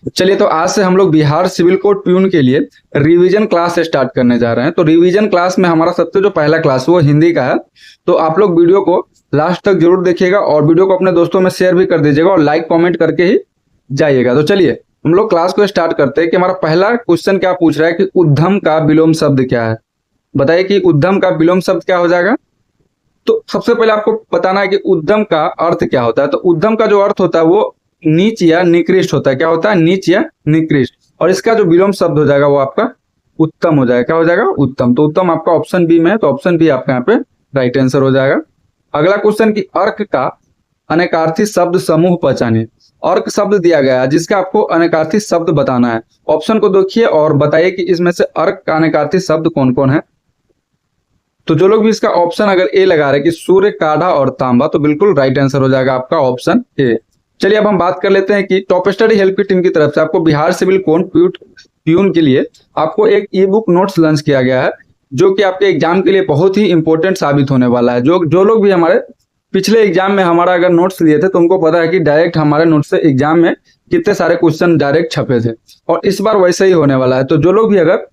चलिए, तो आज से हम लोग बिहार सिविल कोड प्यून के लिए रिवीजन क्लास स्टार्ट करने जा रहे हैं। तो रिवीजन क्लास में हमारा सबसे जो पहला क्लास वो हिंदी का है। तो आप लोग वीडियो को लास्ट तक जरूर देखिएगा और वीडियो को अपने दोस्तों में शेयर भी कर दीजिएगा और लाइक कमेंट करके ही जाइएगा। तो चलिए हम लोग क्लास को स्टार्ट करते हैं कि हमारा पहला क्वेश्चन क्या पूछ रहा है कि उद्यम का विलोम शब्द क्या है। बताइए कि उद्यम का विलोम शब्द क्या हो जाएगा। तो सबसे पहले आपको बताना है कि उद्यम का अर्थ क्या होता है। तो उद्यम का जो अर्थ होता है वो नीच या निकृष्ट होता है। क्या होता है? नीच या निकृष्ट। और इसका जो विलोम शब्द हो जाएगा वो आपका उत्तम हो जाएगा। क्या हो जाएगा? उत्तम। तो उत्तम आपका ऑप्शन बी में है, तो ऑप्शन बी आपका यहाँ पे राइट आंसर हो जाएगा। अगला क्वेश्चन की अर्क का अनेकार्थी शब्द समूह पहचानिए। अर्क शब्द दिया गया है जिसका आपको अनेकार्थी शब्द बताना है। ऑप्शन को देखिए और बताइए कि इसमें से अर्क का अनेकार्थी शब्द कौन कौन है। तो जो लोग भी इसका ऑप्शन अगर ए लगा रहे हैं कि सूर्य, काढ़ा और तांबा, तो बिल्कुल राइट आंसर हो जाएगा आपका ऑप्शन ए। चलिए अब हम बात कर लेते हैं कि टॉप स्टडी हेल्प की टीम की तरफ से आपको बिहार सिविल कोड प्यून के लिए आपको एक ई बुक नोट्स लॉन्च किया गया है जो कि आपके एग्जाम के लिए बहुत ही इंपॉर्टेंट साबित होने वाला है। जो लोग भी हमारे पिछले एग्जाम में हमारा अगर नोट्स लिए थे तो उनको पता है कि डायरेक्ट हमारे नोट्स से एग्जाम में कितने सारे क्वेश्चन डायरेक्ट छपे थे और इस बार वैसे ही होने वाला है। तो जो लोग भी अगर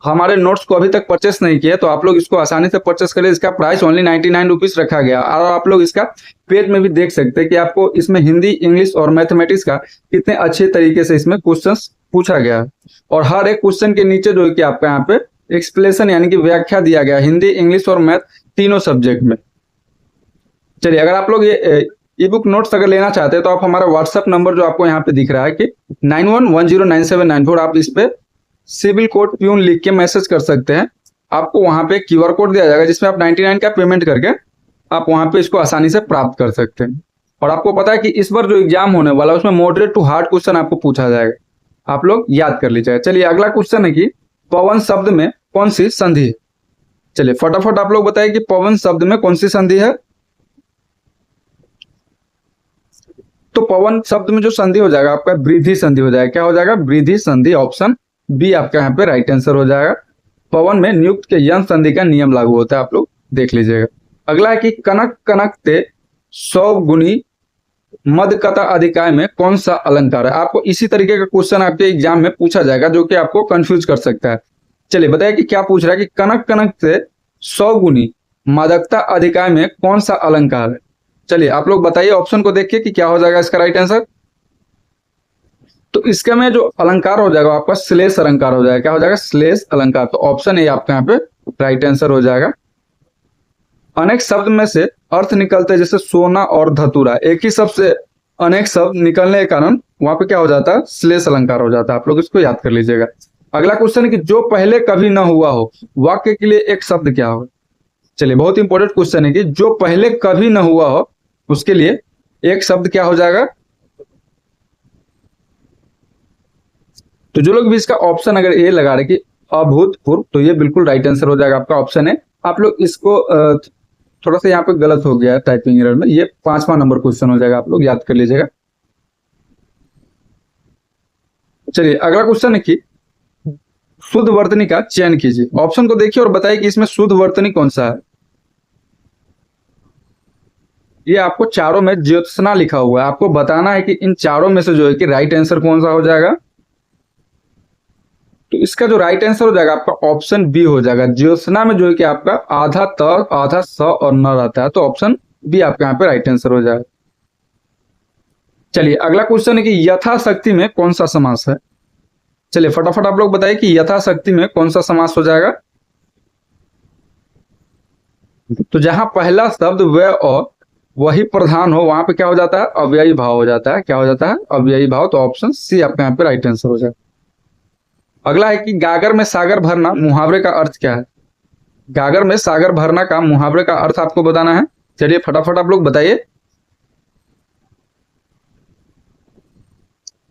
हमारे नोट्स को अभी तक परचेस नहीं किया तो आप लोग इसको आसानी से परचेस करें। इसका प्राइस ओनली 99 रुपीज रखा गया और आप लोग इसका पेज में भी देख सकते हैं कि आपको इसमें हिंदी, इंग्लिश और मैथमेटिक्स का कितने अच्छे तरीके से इसमें क्वेश्चंस पूछा गया है और हर एक क्वेश्चन के नीचे जो है कि आपका यहाँ पे एक्सप्लेनेशन यानी कि व्याख्या दिया गया हिंदी, इंग्लिश और मैथ तीनों सब्जेक्ट में। चलिए अगर आप लोग ये ई बुक नोट्स अगर लेना चाहते हैं तो आप हमारा व्हाट्सएप नंबर जो आपको यहाँ पे दिख रहा है कि 91109794, आप इस पे सिविल कोड प्यून लिख के मैसेज कर सकते हैं। आपको वहां पे क्यूआर कोड दिया जाएगा जिसमें आप 99 का पेमेंट करके आप वहां पे इसको आसानी से प्राप्त कर सकते हैं। और आपको पता है कि इस बार जो एग्जाम होने वाला है उसमें मॉडरेट टू हार्ड क्वेश्चन आपको पूछा जाएगा, आप लोग याद कर लीजिएगा। चलिए अगला क्वेश्चन है कि पवन शब्द में कौन सी संधि है। चलिए फटाफट आप लोग बताइए कि पवन शब्द में कौन सी संधि है। तो पवन शब्द में जो संधि हो जाएगा आपका वृद्धि संधि हो जाएगा। क्या हो जाएगा? वृद्धि संधि। ऑप्शन बी आपका यहाँ पे राइट आंसर हो जाएगा। पवन में नियुक्त के यंग संधि का नियम लागू होता है, आप लोग देख लीजिएगा। अगला है कि कनक कनकते 100 गुनी मदकता अधिकाय में कौन सा अलंकार है। आपको इसी तरीके का क्वेश्चन आपके एग्जाम में पूछा जाएगा जो कि आपको कंफ्यूज कर सकता है। चलिए बताइए कि क्या पूछ रहा है कि कनक कनक से 100 गुनी मादकता अधिकाय में कौन सा अलंकार है। चलिए आप लोग बताइए ऑप्शन को देखिए कि क्या हो जाएगा इसका राइट आंसर। तो इसके में जो अलंकार हो जाएगा आपका श्लेष अलंकार हो जाएगा। क्या हो जाएगा? श्लेष अलंकार। तो ऑप्शन ए आपका यहाँ पे राइट आंसर हो जाएगा। अनेक शब्द में से अर्थ निकलते हैं जैसे सोना और धतूरा, एक ही शब्द से अनेक शब्द निकलने के कारण वहां पे क्या हो जाता है? श्लेष अलंकार हो जाता है। आप लोग इसको याद कर लीजिएगा। अगला क्वेश्चन है कि जो पहले कभी ना हुआ हो वाक्य के लिए एक शब्द क्या होगा। चलिए बहुत इंपॉर्टेंट क्वेश्चन है कि जो पहले कभी ना हुआ हो उसके लिए एक शब्द क्या हो जाएगा। तो जो लोग भी इसका ऑप्शन अगर ए लगा रहे कि अभूतपूर्व, तो ये बिल्कुल राइट आंसर हो जाएगा आपका ऑप्शन है। आप लोग इसको थोड़ा सा यहाँ पे गलत हो गया है टाइपिंग एरर में, ये 5वां नंबर क्वेश्चन हो जाएगा, आप लोग याद कर लीजिएगा। चलिए अगला क्वेश्चन है कि शुद्ध वर्तनी का चयन कीजिए। ऑप्शन को देखिए और बताइए कि इसमें शुद्ध वर्तनी कौन सा है। ये आपको चारों में ज्योत्सना लिखा हुआ है, आपको बताना है कि इन चारों में से जो है कि राइट आंसर कौन सा हो जाएगा। तो इसका जो राइट आंसर हो जाएगा आपका ऑप्शन बी हो जाएगा। ज्योत्सना में जो है कि आपका आधा त आधा स और न रहता है, तो ऑप्शन बी आपका यहाँ पे राइट आंसर हो जाएगा। चलिए अगला क्वेश्चन है कि यथाशक्ति में कौन सा समास है। चलिए फटाफट आप लोग बताइए कि यथाशक्ति में कौन सा समास हो जाएगा। तो जहां पहला शब्द व और वही प्रधान हो वहां पे क्या हो जाता है? अव्ययी भाव हो जाता है। क्या हो जाता है? अव्ययी भाव। तो ऑप्शन सी आपका यहाँ पे राइट आंसर हो जाएगा। अगला है कि गागर में सागर भरना मुहावरे का अर्थ क्या है। गागर में सागर भरना का मुहावरे का अर्थ आपको बताना है। चलिए फटाफट आप लोग बताइए।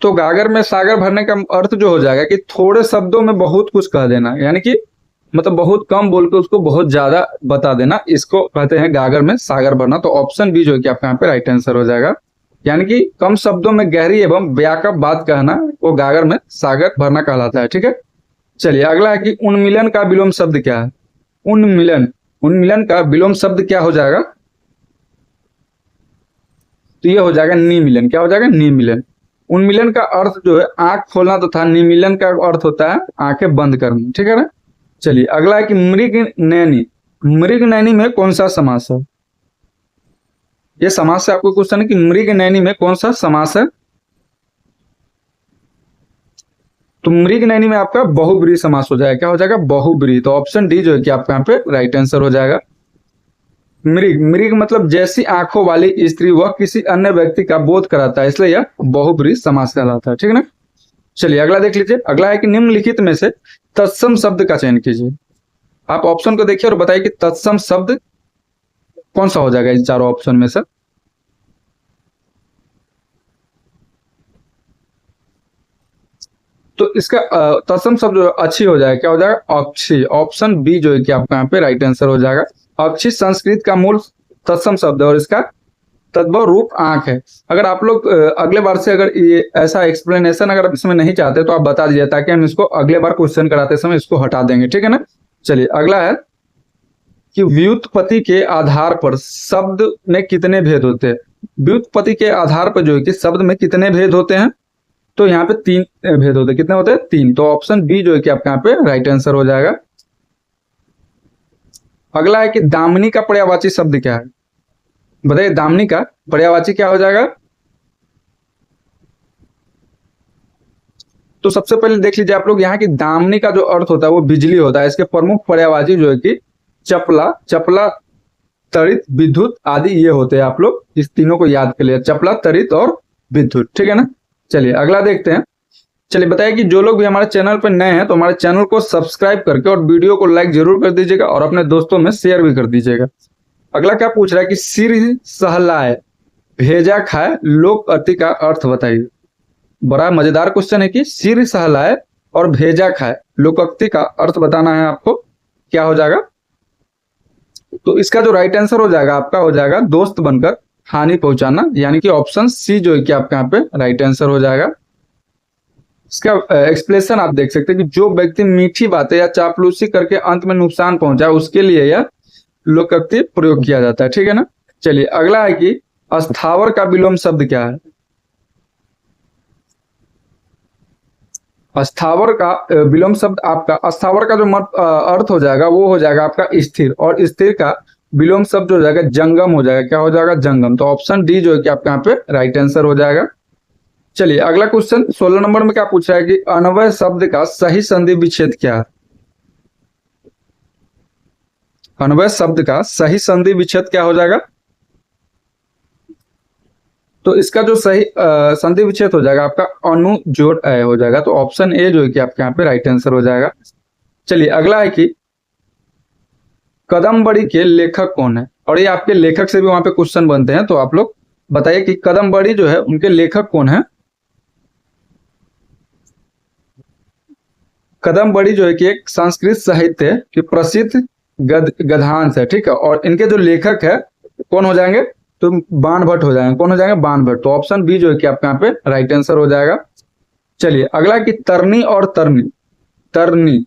तो गागर में सागर भरने का अर्थ जो हो जाएगा कि थोड़े शब्दों में बहुत कुछ कह देना, यानी कि मतलब बहुत कम बोल के उसको बहुत ज्यादा बता देना, इसको कहते हैं गागर में सागर भरना। तो ऑप्शन बी जो है कि आपका यहाँ पे राइट आंसर हो जाएगा। यानी कि कम शब्दों में गहरी एवं व्यापक बात कहना वो गागर में सागर भरना कहलाता है। ठीक है। चलिए अगला है कि उन्मिलन का विलोम शब्द क्या है। उन्मिलन, उन्मिलन का विलोम शब्द क्या हो जाएगा। तो ये हो जाएगा निमिलन। क्या हो जाएगा? निमिलन। उन्मीलन का अर्थ जो है आंख खोलना तो था, निमीलन का अर्थ होता है आंखें बंद करना, ठीक है ना। चलिए अगला है कि मृग नैनी, मृग नैनी में कौन सा समास है। ये समास से आपको क्वेश्चन है कि मृग नैनी में कौन सा समास है। तो मृग नैनी में आपका बहुब्रीहि समास हो जाएगा। क्या हो जाएगा, बहुब्रीहि। तो ऑप्शन डी जो है कि आपका यहाँ पे राइट आंसर हो जाएगा। मृग, मृग मतलब जैसी आंखों वाली स्त्री वह किसी अन्य व्यक्ति का बोध कराता है, इसलिए यह बहुब्रीहि समास कहलाता है, ठीक है ना। चलिए अगला देख लीजिए। अगला है कि निम्नलिखित में से तत्सम शब्द का चयन कीजिए। आप ऑप्शन को देखिए और बताइए कि तत्सम शब्द कौन सा हो जाएगा इन चारों ऑप्शन में से। तो इसका तत्सम शब्द जो अच्छी हो जाएगा, क्या हो जाएगा, अक्षी। ऑप्शन बी जो है कि आपका यहाँ पे राइट आंसर हो जाएगा। अक्षी संस्कृत का मूल तत्सम शब्द है और इसका तद्भव रूप आंख है। अगर आप लोग अगले बार से अगर ये ऐसा एक्सप्लेनेशन अगर इसमें नहीं चाहते तो आप बता दीजिए, ताकि हम इसको अगले बार क्वेश्चन कराते समय इसको हटा देंगे, ठीक है ना। चलिए अगला है कि व्युत्पत्ति के आधार पर शब्द में कितने भेद होते हैं। व्युत्पत्ति के आधार पर जो है कि शब्द में कितने भेद होते हैं। तो यहाँ पे 3 भेद होते हैं। कितने होते हैं, 3। तो ऑप्शन बी जो है कि आपका यहाँ पे राइट आंसर हो जाएगा। अगला है कि दामिनी का पर्यायवाची शब्द क्या है। बताइए दामिनी का पर्यायवाची क्या हो जाएगा। तो सबसे पहले देख लीजिए आप लोग यहाँ की दामिनी का जो अर्थ होता है वो बिजली होता है। इसके प्रमुख पर्यायवाची जो है कि चपला, चपला, तड़ित, विद्युत आदि ये होते हैं। आप लोग इस तीनों को याद कर लिया, चपला, तड़ित और विद्युत, ठीक है ना। चलिए अगला देखते हैं। चलिए बताइए कि जो लोग भी हमारे चैनल पर नए हैं तो हमारे चैनल को सब्सक्राइब करके और वीडियो को लाइक जरूर कर दीजिएगा और अपने दोस्तों में शेयर भी कर दीजिएगा। अगला क्या पूछ रहा है कि सिर सहलाए भेजा खाए लोक अति का अर्थ बताइए। बड़ा मजेदार क्वेश्चन है कि सिर सहलाए और भेजा खाए लोकोक्ति का अर्थ बताना है आपको। क्या हो जाएगा, तो इसका जो राइट आंसर हो जाएगा आपका हो जाएगा दोस्त बनकर हानि पहुंचाना, यानी कि ऑप्शन सी जो है कि आपका यहाँ पे राइट आंसर हो जाएगा। इसका एक्सप्लेनेशन आप देख सकते हैं कि जो व्यक्ति मीठी बातें या चापलूसी करके अंत में नुकसान पहुंचाए उसके लिए यह लोकोक्ति प्रयोग किया जाता है, ठीक है ना। चलिए अगला है कि अस्थावर का विलोम शब्द क्या है। अस्थावर का विलोम शब्द आपका, अस्थावर का जो अर्थ हो जाएगा वो हो जाएगा आपका स्थिर, और स्थिर का विलोम शब्द हो जाएगा जंगम हो जाएगा। क्या हो जाएगा, जंगम। तो ऑप्शन डी जो है कि आपका यहाँ पे राइट आंसर हो जाएगा। चलिए अगला क्वेश्चन 16 नंबर में क्या पूछा है कि अन्वय शब्द का सही संधि विच्छेद क्या है। अन्वय शब्द का सही संधि विच्छेद क्या हो जाएगा। तो इसका जो सही संधि विच्छेद हो जाएगा आपका अनु जोड़ अय हो जाएगा। तो ऑप्शन ए जो है कि आपके यहाँ पे राइट आंसर हो जाएगा। चलिए अगला है कि कदमबड़ी के लेखक कौन है, और ये आपके लेखक से भी वहां पे क्वेश्चन बनते हैं। तो आप लोग बताइए कि कदमबड़ी जो है उनके लेखक कौन है। कदमबड़ी जो है कि एक संस्कृत साहित्य की प्रसिद्ध गद्यांश है, ठीक है। और इनके जो लेखक है कौन हो जाएंगे, तो बाणभट्ट हो जाएंगे। कौन हो जाएंगे, बाणभट्ट। तो ऑप्शन बी जो है कि आपके यहाँ पे राइट आंसर हो जाएगा। चलिए अगला कि तरनी और तरनी, तरनी,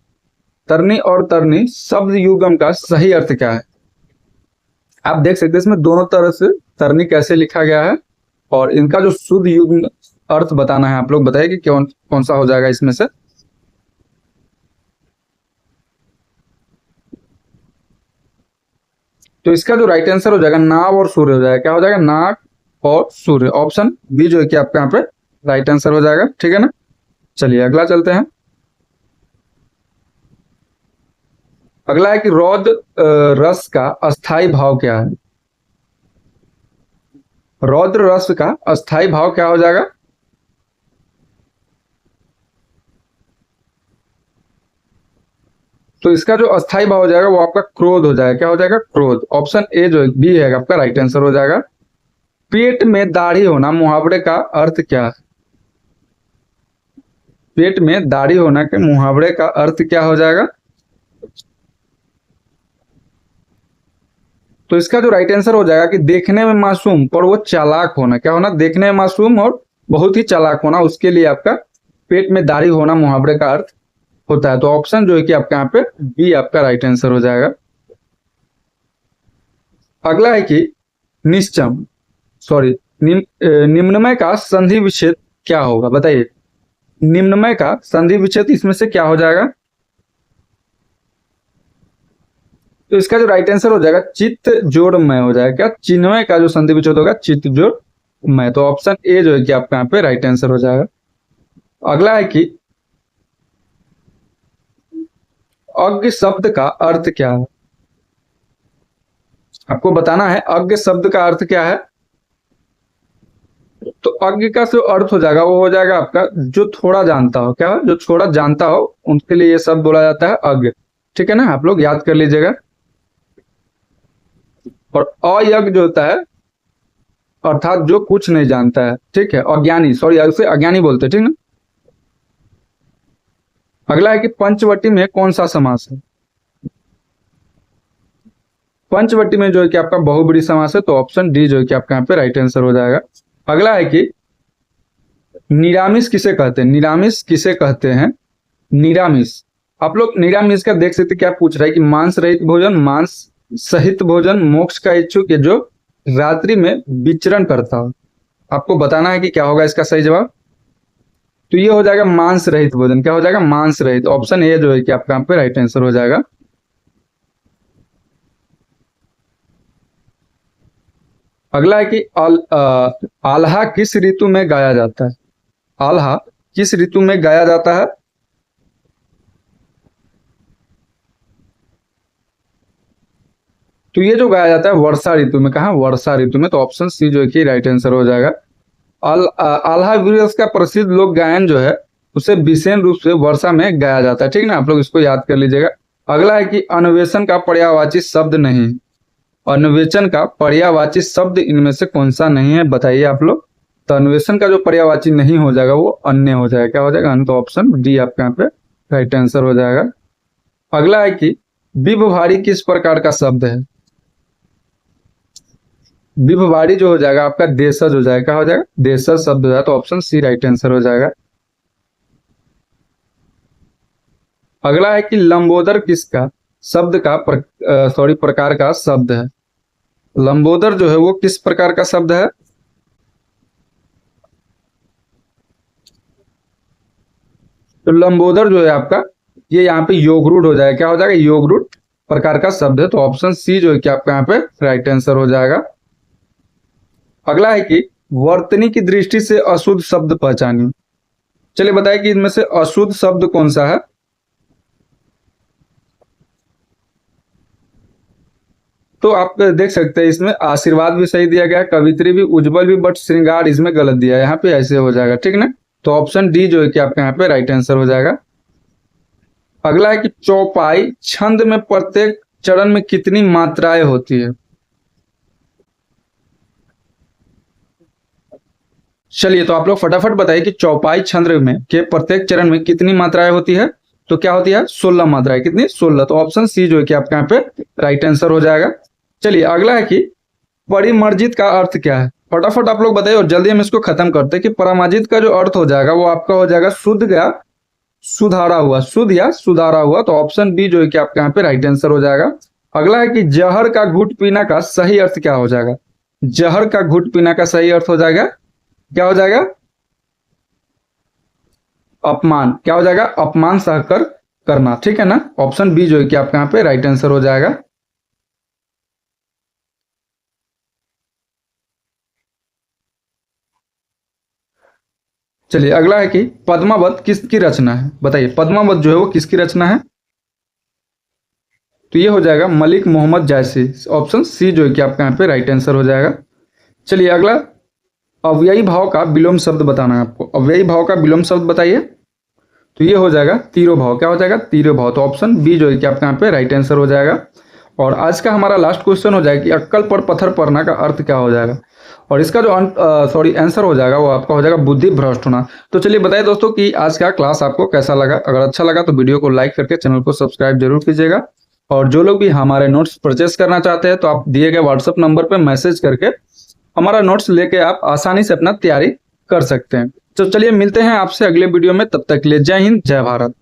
तरनी और तरनी शब्द युगम का सही अर्थ क्या है। आप देख सकते हैं इसमें दोनों तरह से तरनी कैसे लिखा गया है और इनका जो शुद्ध युग्म अर्थ बताना है। आप लोग बताइए कि कौन कौन सा हो जाएगा इसमें से। तो इसका जो राइट आंसर हो जाएगा नाव और सूर्य हो जाएगा। क्या हो जाएगा, नाग और सूर्य। ऑप्शन बी जो है कि आपके यहाँ पे राइट आंसर हो जाएगा, ठीक है ना। चलिए अगला चलते हैं। अगला है कि रौद्र रस का अस्थाई भाव क्या है। रौद्र रस का अस्थाई भाव क्या हो जाएगा। तो इसका जो अस्थाई भाव हो जाएगा वो आपका क्रोध हो जाएगा। क्या हो जाएगा, क्रोध। ऑप्शन ए जो बी है आपका राइट आंसर हो जाएगा। पेट में दाढ़ी होना मुहावरे का अर्थ क्या है। पेट में दाढ़ी होना के मुहावरे का अर्थ क्या हो जाएगा। तो इसका जो राइट आंसर हो जाएगा कि देखने में मासूम पर वो चालाक होना। क्या होना, देखने में मासूम और बहुत ही चालाक होना, उसके लिए आपका पेट में दाढ़ी होना मुहावरे का अर्थ होता है। तो ऑप्शन जो है कि आपका यहाँ पे बी आपका राइट आंसर हो जाएगा। अगला है कि निश्चम निम्नमय का संधि विच्छेद क्या होगा, बताइए। निम्नमय का संधि विच्छेद इसमें से क्या हो जाएगा? तो इसका जो राइट आंसर हो जाएगा चित्त जोड़मय हो जाएगा। क्या? चिन्मय का जो संधि विच्छेद होगा चित्त जोड़मय। तो ऑप्शन ए जो है कि आपका यहाँ पे राइट आंसर हो जाएगा। अगला है कि अज्ञ शब्द का अर्थ क्या है? आपको बताना है अज्ञ शब्द का अर्थ क्या है। तो अज्ञ का जो अर्थ हो जाएगा वो हो जाएगा आपका जो थोड़ा जानता हो। क्या? जो थोड़ा जानता हो उनके लिए ये शब्द बोला जाता है अज्ञ। ठीक है ना, आप लोग याद कर लीजिएगा। और अयज्ञ जो होता है अर्थात जो कुछ नहीं जानता है। ठीक है, अज्ञानी, सॉरी उसे अज्ञानी बोलते हैं। ठीक ना। अगला है कि पंचवटी में कौन सा समास है? पंचवटी में जो है कि आपका बहुब्रीहि समास है। तो ऑप्शन डी जो है कि आपका यहाँ पे राइट आंसर हो जाएगा। अगला है कि निरामिष किसे कहते हैं? निरामिष किसे कहते हैं? निरामिष, आप लोग निरामिष का देख सकते क्या पूछ रहा है कि मांस रहित भोजन, मांस सहित भोजन, मोक्ष का इच्छुक, जो रात्रि में विचरण करता हो। आपको बताना है कि क्या होगा इसका सही जवाब। तो ये हो जाएगा मांस रहित भोजन। क्या हो जाएगा? मांस रहित। ऑप्शन ए जो है कि आपका यहाँ पे राइट आंसर हो जाएगा। अगला है कि आल्हा किस ऋतु में गाया जाता है? आल्हा किस ऋतु में गाया जाता है? तो ये जो गाया जाता है वर्षा ऋतु में। कहा? वर्षा ऋतु में। तो ऑप्शन सी जो है कि राइट आंसर हो जाएगा। आल्हा वृक्ष का प्रसिद्ध लोक गायन जो है उसे विशेष रूप से वर्षा में गाया जाता है। ठीक ना, आप लोग इसको याद कर लीजिएगा। अगला है कि अन्वेषण का पर्यायवाची शब्द नहीं। अन्वेषण का पर्यायवाची शब्द इनमें से कौन सा नहीं है, बताइए आप लोग। तो अन्वेषण का जो पर्यायवाची नहीं हो जाएगा वो अन्य हो जाएगा। क्या हो जाएगा? अन्य। तो ऑप्शन डी आपके यहाँ पे राइट आंसर हो जाएगा। अगला है कि विभवारी किस प्रकार का शब्द है? विभवारी जो हो जाएगा आपका देशज हो जाएगा। क्या हो जाएगा? देशज शब्द हो जाएगा। तो ऑप्शन सी राइट आंसर हो जाएगा। अगला है कि लंबोदर किसका शब्द का प्रकार का शब्द है? लंबोदर जो है वो किस प्रकार का शब्द है? तो लंबोदर जो है आपका ये यहाँ पे योगरूढ़ हो जाएगा। क्या हो जाएगा? योगरूढ़ प्रकार का शब्द है। तो ऑप्शन सी जो है कि आपका यहाँ पे राइट आंसर हो जाएगा। अगला है कि वर्तनी की दृष्टि से अशुद्ध शब्द पहचानिए। चलिए बताइए कि इनमें से अशुद्ध शब्द कौन सा है। तो आप देख सकते हैं इसमें आशीर्वाद भी सही दिया गया है, कवित्री भी, उज्जवल भी, बट श्रृंगार इसमें गलत दिया है। यहाँ पे ऐसे हो जाएगा। ठीक ना। तो ऑप्शन डी जो है कि आपका यहाँ पे राइट आंसर हो जाएगा। अगला है कि चौपाई छंद में प्रत्येक चरण में कितनी मात्राएं होती है? चलिए तो आप लोग फटाफट बताइए कि चौपाई छंद में के प्रत्येक चरण में कितनी मात्राएं होती है। तो क्या होती है? 16 मात्राएं। कितनी? 16। तो ऑप्शन सी जो है कि आपके यहाँ पे राइट आंसर हो जाएगा। चलिए अगला है कि परिमार्जित का अर्थ क्या है? फटाफट आप लोग बताइए और जल्दी हम इसको खत्म करते हैं कि परामार्जित का जो अर्थ हो जाएगा वो आपका हो जाएगा शुद्ध या सुधारा हुआ। शुद्ध या सुधारा हुआ। तो ऑप्शन बी जो है कि आपके यहाँ पे राइट आंसर हो जाएगा। अगला है कि जहर का घुट पीना का सही अर्थ क्या हो जाएगा? जहर का घुट पीना का सही अर्थ हो जाएगा, क्या हो जाएगा? अपमान। क्या हो जाएगा? अपमान सहकर करना। ठीक है ना। ऑप्शन बी जो है कि आपके यहाँ पे राइट आंसर हो जाएगा। चलिए अगला है कि पद्मावत किसकी रचना है? बताइए पद्मावत जो है वो किसकी रचना है? तो ये हो जाएगा मलिक मोहम्मद जायसी। ऑप्शन सी जो है कि आपका यहाँ पे राइट आंसर हो जाएगा। चलिए अगला अव्ययी भाव का विलोम शब्द बताना है आपको। अव्ययी भाव का विलोम शब्द बताइए। तो ये हो जाएगा तीरो भाव। क्या हो जाएगा? तीरो भाव। तो ऑप्शन बी जो है कि आपके यहाँ पे राइट आंसर हो जाएगा। और आज का हमारा लास्ट क्वेश्चन हो जाएगा कि अक्कल पर पत्थर पड़ना का अर्थ क्या हो जाएगा। और इसका जो आंसर हो जाएगा वो आपका हो जाएगा बुद्धि भ्रष्ट होना। तो चलिए बताइए दोस्तों कि आज का क्लास आपको कैसा लगा। अगर अच्छा लगा तो वीडियो को लाइक करके चैनल को सब्सक्राइब जरूर कीजिएगा। और जो लोग भी हमारे नोट्स परचेस करना चाहते हैं तो आप दिए गए व्हाट्सएप नंबर पर मैसेज करके हमारा नोट्स लेके आप आसानी से अपना तैयारी कर सकते हैं। तो चलिए मिलते हैं आपसे अगले वीडियो में। तब तक के लिए जय हिंद, जय भारत।